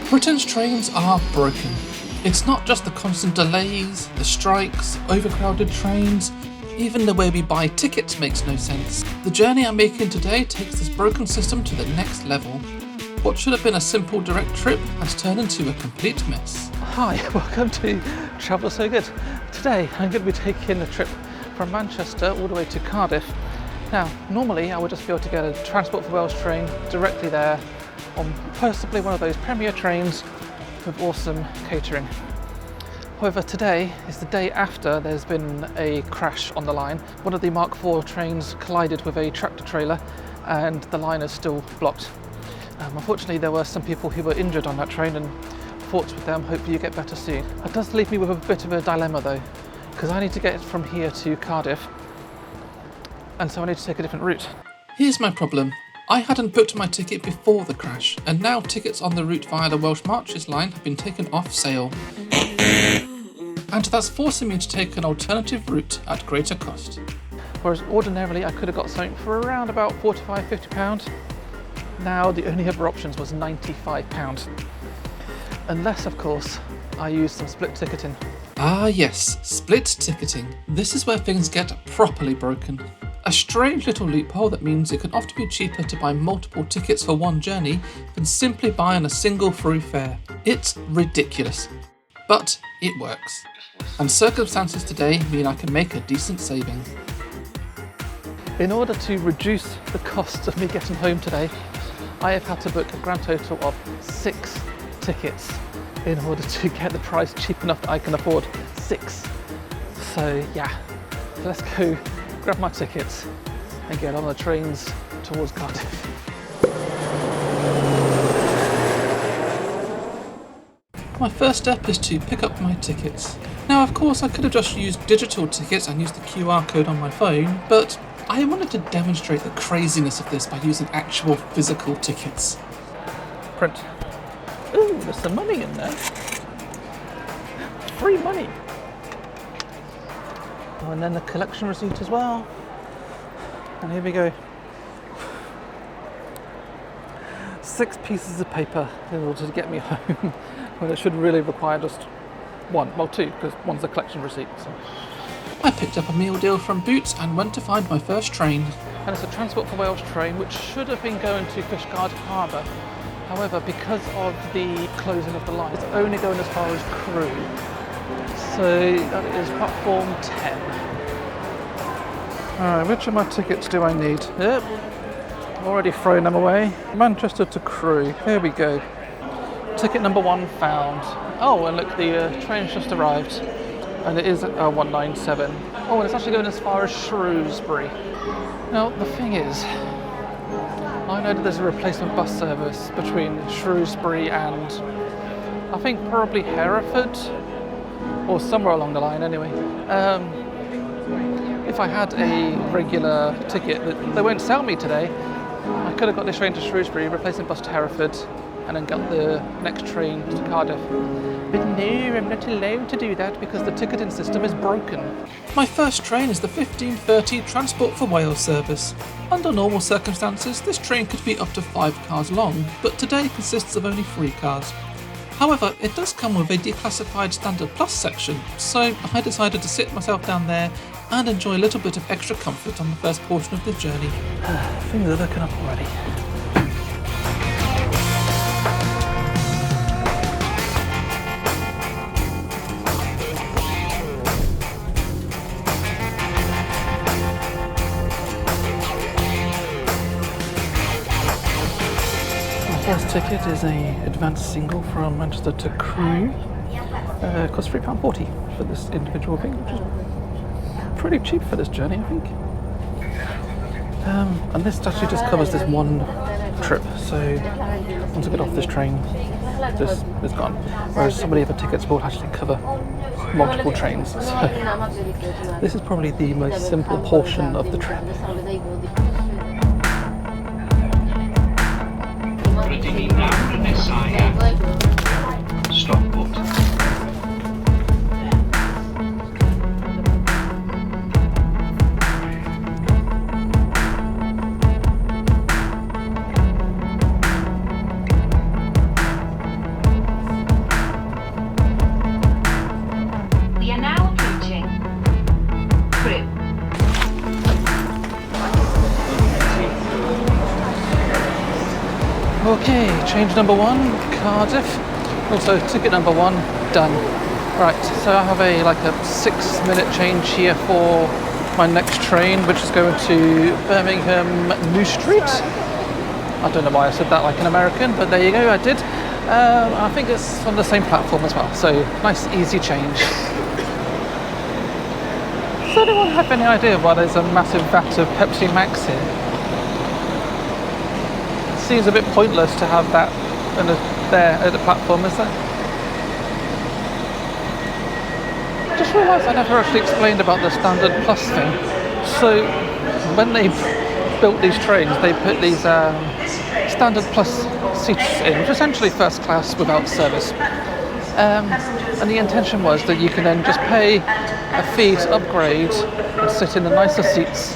Britain's trains are broken. It's not just the constant delays, the strikes, overcrowded trains, even the way we buy tickets makes no sense. The journey I'm making today takes this broken system to the next level. What should have been a simple direct trip has turned into a complete mess. Hi, welcome to Travel So Good. Today I'm going to be taking a trip from Manchester all the way to Cardiff. Now, normally I would just be able to get a Transport for Wales train directly there on possibly one of those premier trains with awesome catering. However, today is the day after there's been a crash on the line. One of the Mark IV trains collided with a tractor trailer and the line is still blocked. Unfortunately, there were some people who were injured on that train, and thoughts with them, hopefully you get better soon. It does leave me with a bit of a dilemma though, because I need to get from here to Cardiff, and so I need to take a different route. Here's my problem. I hadn't booked my ticket before the crash, and now tickets on the route via the Welsh Marches line have been taken off sale. And that's forcing me to take an alternative route at greater cost. Whereas ordinarily I could have got something for around about £45–50. Now the only other options was £95. Unless, of course, I use some split ticketing. Ah yes, split ticketing. This is where things get properly broken. A strange little loophole that means it can often be cheaper to buy multiple tickets for one journey than simply buying a single through fare. It's ridiculous. But it works. And circumstances today mean I can make a decent saving. In order to reduce the cost of me getting home today, I have had to book a grand total of 6 tickets in order to get the price cheap enough that I can afford 6. So yeah, let's go grab my tickets and get on the trains towards Cardiff. My first step is to pick up my tickets. Now of course I could have just used digital tickets and used the QR code on my phone, but I wanted to demonstrate the craziness of this by using actual physical tickets. Print. Ooh, there's some money in there. Free money. Oh, and then the collection receipt as well. And here we go. 6 pieces of paper in order to get me home, when it should really require just 1, well 2, because one's a collection receipt. So. I picked up a meal deal from Boots and went to find my first train. And it's a Transport for Wales train which should have been going to Fishguard Harbour. However, because of the closing of the line, it's only going as far as Crewe. So that is platform 10. Alright, which of my tickets do I need? Yep, already thrown them away. Manchester to Crewe, here we go. Ticket number 1 found. Oh, and look, the train's just arrived. And it is 197. Oh, and it's actually going as far as Shrewsbury. Now, the thing is, I know that there's a replacement bus service between Shrewsbury and I think probably Hereford, or somewhere along the line anyway. If I had a regular ticket that they won't sell me today, I could have got this train to Shrewsbury, replacement bus to Hereford, and then got the next train to Cardiff. But no, I'm not allowed to do that because the ticketing system is broken. My first train is the 15:30 Transport for Wales service. Under normal circumstances, this train could be up to 5 cars long, but today consists of only 3 cars. However, it does come with a declassified Standard Plus section, so I decided to sit myself down there and enjoy a little bit of extra comfort on the first portion of the journey. Things are looking up already. First ticket is a advanced single from Manchester to Crewe. Costs £3.40 for this individual thing, which is pretty cheap for this journey, I think. And this actually just covers this one trip, so once I get off this train, this is gone. Whereas some of the other tickets will actually cover multiple trains. So this is probably the most simple portion of the trip. Stockport. Okay, change number 1, Cardiff. Also, ticket number 1, done. Right, so I have a 6-minute change here for my next train, which is going to Birmingham New Street. I don't know why I said that like an American, but there you go, I did. I think it's on the same platform as well, so nice easy change. Does anyone have any idea why there's a massive vat of Pepsi Max here? It seems a bit pointless to have that there at the platform, is there? Just realised I never actually explained about the Standard Plus thing. So when they built these trains, they put these Standard Plus seats in, which is essentially first class without service. And the intention was that you can then just pay a fee to upgrade and sit in the nicer seats.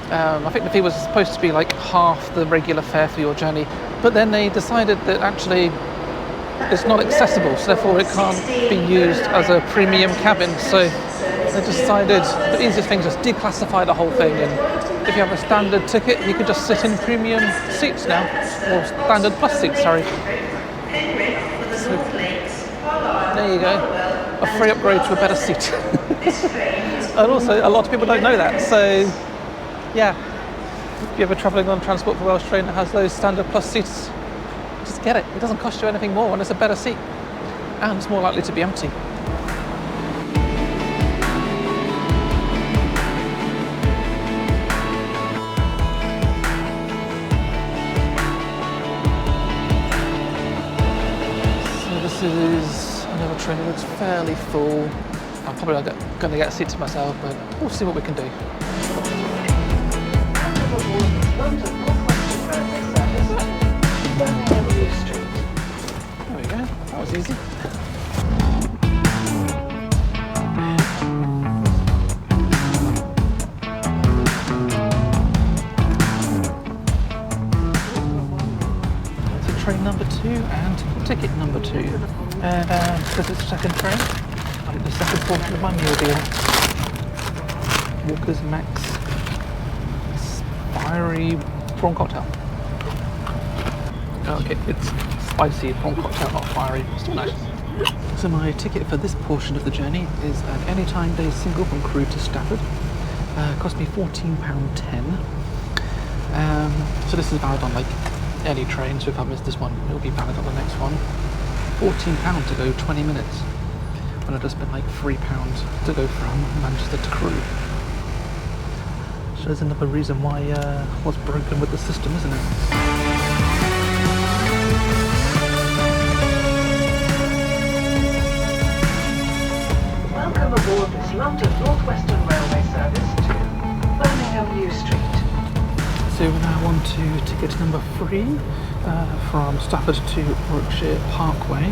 I think the fee was supposed to be like half the regular fare for your journey, but then they decided that actually it's not accessible, so therefore it can't be used as a premium cabin. So they decided the easiest thing is just declassify the whole thing, and if you have a standard ticket, you can just sit in premium seats now, or Standard Plus seats, sorry. So, there you go, a free upgrade to a better seat. And also, a lot of people don't know that, so yeah, if you're ever travelling on Transport for Wales train that has those Standard Plus seats, just get it. It doesn't cost you anything more, and it's a better seat, and it's more likely to be empty. So this is another train that's fairly full. I'm probably going to get a seat to myself, but we'll see what we can do. There we go, that was easy. So train number 2 and ticket number 2. And because it's the second train, I think the second portion of my meal deal. Walker's Max fiery prawn cocktail. Okay, it's spicy prawn cocktail, not fiery. Still nice. So my ticket for this portion of the journey is an anytime day single from Crewe to Stafford. Cost me £14.10. So this is valid on like any train, so if I miss this one, it'll be valid on the next one. £14 to go 20 minutes, when I just spent like £3 to go from Manchester to Crewe. So there's another reason why what's broken with the system, isn't it? Welcome aboard this London North Western Railway service to Birmingham New Street. So we're now on to ticket number 3 from Stafford to Worcestershire Parkway.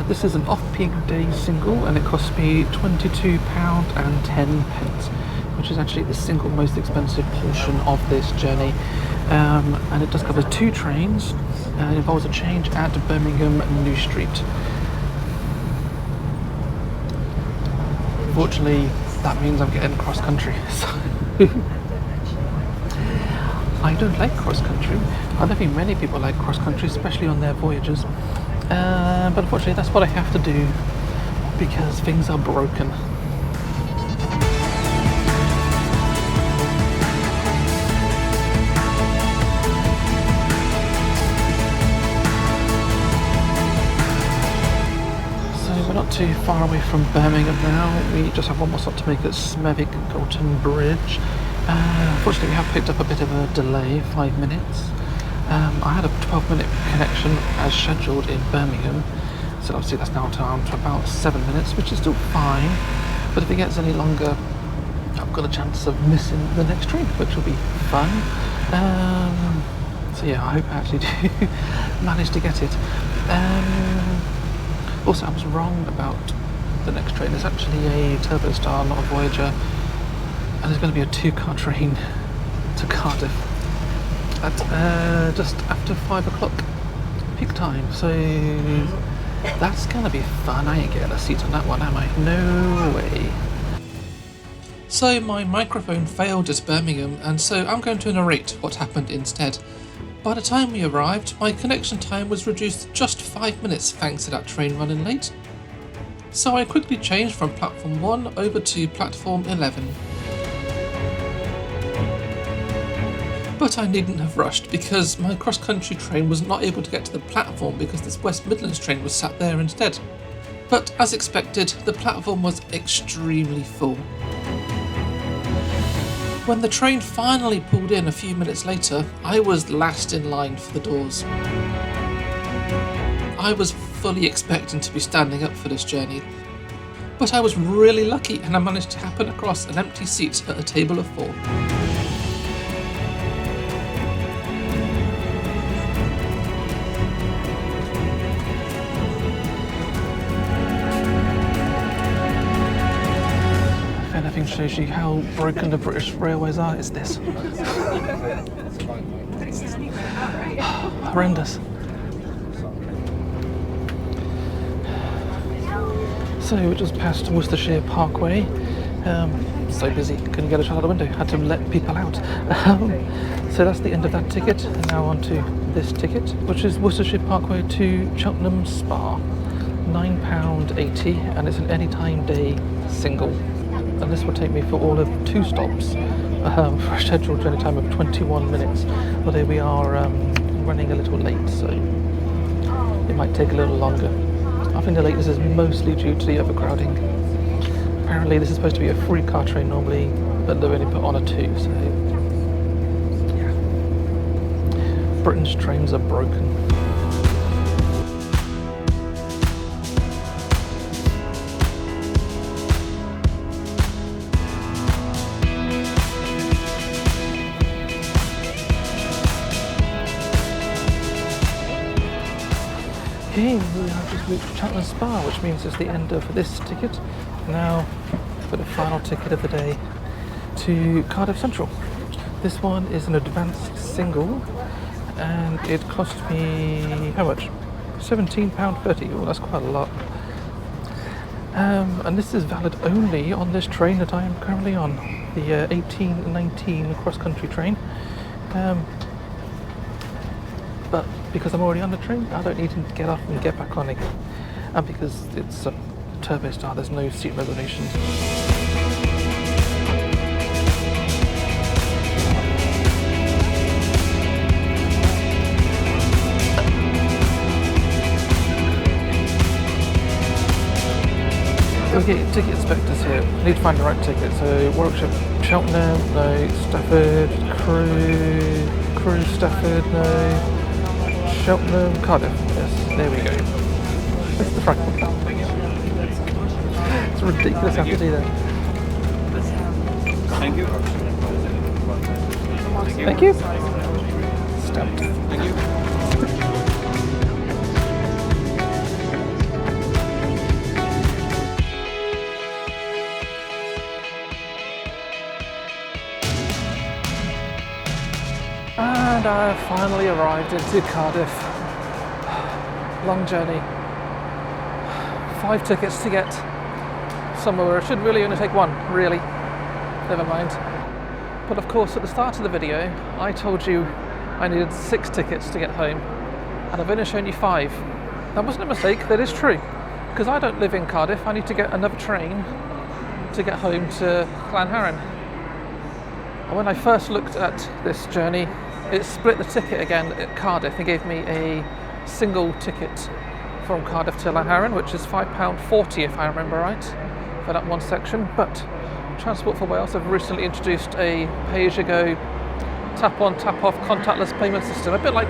This is an off-peak day single, and it cost me £22.10, which is actually the single most expensive portion of this journey. And it does cover 2 trains, and it involves a change at Birmingham New Street. Unfortunately, that means I'm getting cross country. So I don't like cross country. I don't think many people like cross country, especially on their voyages. But unfortunately, that's what I have to do because things are broken. Not too far away from Birmingham now. We just have one more stop to make at Smethwick Golden Bridge. Unfortunately, we have picked up a bit of a delay, 5 minutes. I had a 12-minute connection as scheduled in Birmingham, so obviously that's now down to about 7 minutes, which is still fine. But if it gets any longer, I've got a chance of missing the next train, which will be fun. So yeah, I hope I actually do manage to get it. Also, I was wrong about the next train. It's actually a Turbo Star, not a Voyager, and there's going to be a 2-car train to Cardiff at just after 5 o'clock peak time. So that's going to be fun. I ain't getting a seat on that one, am I? No way. So my microphone failed at Birmingham, and so I'm going to narrate what happened instead. By the time we arrived, my connection time was reduced to just 5 minutes thanks to that train running late. So I quickly changed from platform 1 over to platform 11. But I needn't have rushed because my cross-country train was not able to get to the platform because this West Midlands train was sat there instead. But as expected, the platform was extremely full. When the train finally pulled in a few minutes later, I was last in line for the doors. I was fully expecting to be standing up for this journey, but I was really lucky and I managed to happen across an empty seat at a table of 4. Shows you how broken the British railways are. It's this. Horrendous. So we just passed Worcestershire Parkway. So busy, couldn't get a shot out the window. Had to let people out. So that's the end of that ticket. And now on to this ticket, which is Worcestershire Parkway to Cheltenham Spa. £9.80, and it's an anytime day single. And this will take me for all of 2 stops for a scheduled journey time of 21 minutes. Although we are running a little late, so it might take a little longer. I think the lateness is mostly due to the overcrowding. Apparently this is supposed to be a 3-car train normally, but they've only put on a 2, so yeah. Britain's trains are broken. Okay, we have just reached Cheltenham Spa, which means it's the end of this ticket. Now for the final ticket of the day to Cardiff Central. This one is an advanced single and it cost me, how much? £17.30. Oh, that's quite a lot. And this is valid only on this train that I am currently on, the 1819 cross-country train. But because I'm already on the train, I don't need to get off and get back on again. And because it's a turbo star, there's no seat reservations. Okay, ticket inspectors here. I need to find the right ticket. So Warwickshire, Cheltenham, no. Stafford, Crewe, Stafford, no. Cheltenham, Cardiff. Yes, there we go. That's the fragment. It's ridiculous how to do that. Thank you. Thank you. Stamped. Thank you. And I have finally arrived into Cardiff. Long journey. 5 tickets to get somewhere where I should really only take 1, really. Never mind. But of course, at the start of the video, I told you I needed 6 tickets to get home, and I've only shown you 5. That wasn't a mistake, that is true. Because I don't live in Cardiff, I need to get another train to get home to Llanharan. And when I first looked at this journey, it split the ticket again at Cardiff and gave me a single ticket from Cardiff to Llanharan, which is £5.40 if I remember right, for that one section. But Transport for Wales have recently introduced a pay-as-you-go, tap-on, tap-off contactless payment system, a bit like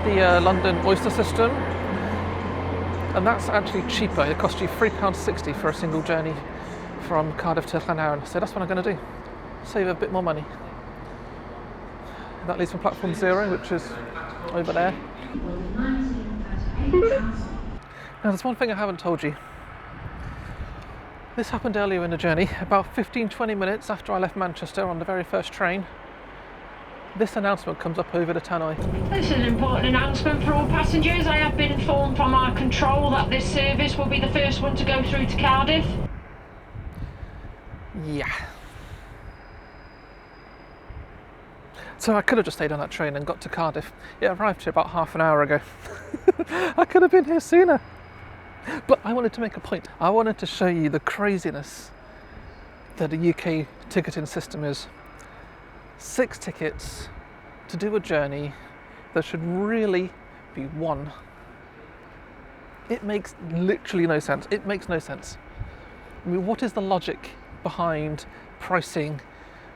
the London Oyster system. And that's actually cheaper. It costs you £3.60 for a single journey from Cardiff to Llanharan. So that's what I'm going to do. Save a bit more money. That leads from platform 0, which is over there. Now there's one thing I haven't told you. This happened earlier in the journey, about 15-20 minutes after I left Manchester on the very first train. This announcement comes up over the tannoy. This is an important announcement for all passengers. I have been informed from our control that this service will be the first one to go through to Cardiff. Yeah. So I could have just stayed on that train and got to Cardiff. It arrived here about half an hour ago. I could have been here sooner. But I wanted to make a point. I wanted to show you the craziness that a UK ticketing system is. 6 tickets to do a journey that should really be 1. It makes literally no sense. It makes no sense. I mean, what is the logic behind pricing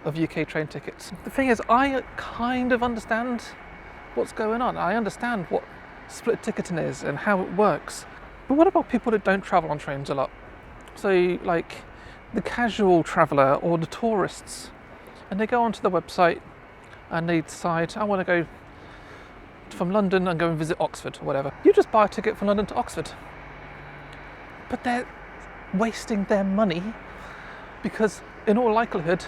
of UK train tickets? The thing is, I kind of understand what's going on. I understand what split ticketing is and how it works. But what about people that don't travel on trains a lot? So like the casual traveller or the tourists, and they go onto the website and they decide, I want to go from London and go and visit Oxford or whatever. You just buy a ticket from London to Oxford. But they're wasting their money because in all likelihood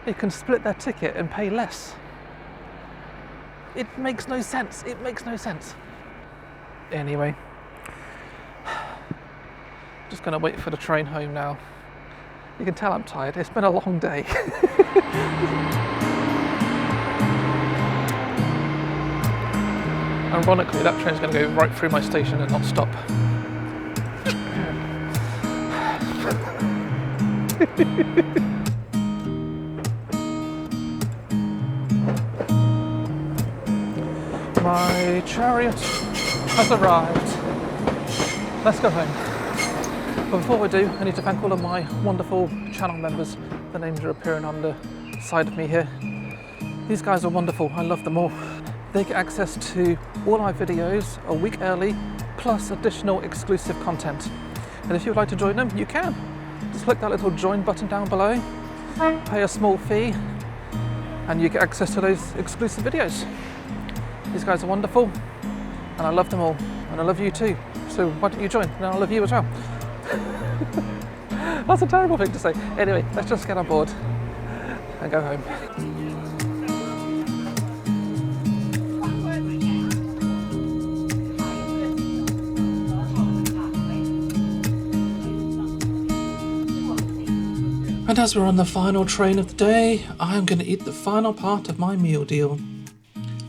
they can split their ticket and pay less. It makes no sense. It makes no sense. Anyway, just gonna wait for the train home now. You can tell I'm tired. It's been a long day. Ironically, that train's gonna go right through my station and not stop. My chariot has arrived. Let's go home. But before we do, I need to thank all of my wonderful channel members. The names are appearing on the side of me here. These guys are wonderful. I love them all. They get access to all my videos a week early, plus additional exclusive content. And if you would like to join them, you can. Just click that little join button down below, pay a small fee, and you get access to those exclusive videos. These guys are wonderful, and I love them all, and I love you too. So why don't you join? And I love you as well. That's a terrible thing to say. Anyway, let's just get on board and go home. And as we're on the final train of the day, I'm going to eat the final part of my meal deal.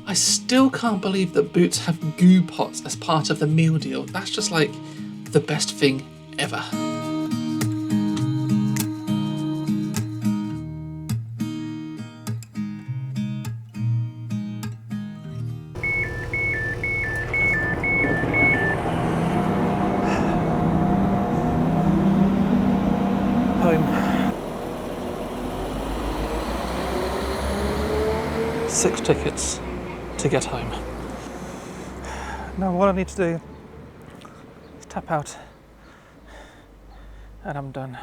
I still can't believe that Boots have goo pots as part of the meal deal. That's just like the best thing ever. Home. 6 tickets to get home. Now what I need to do is tap out and I'm done.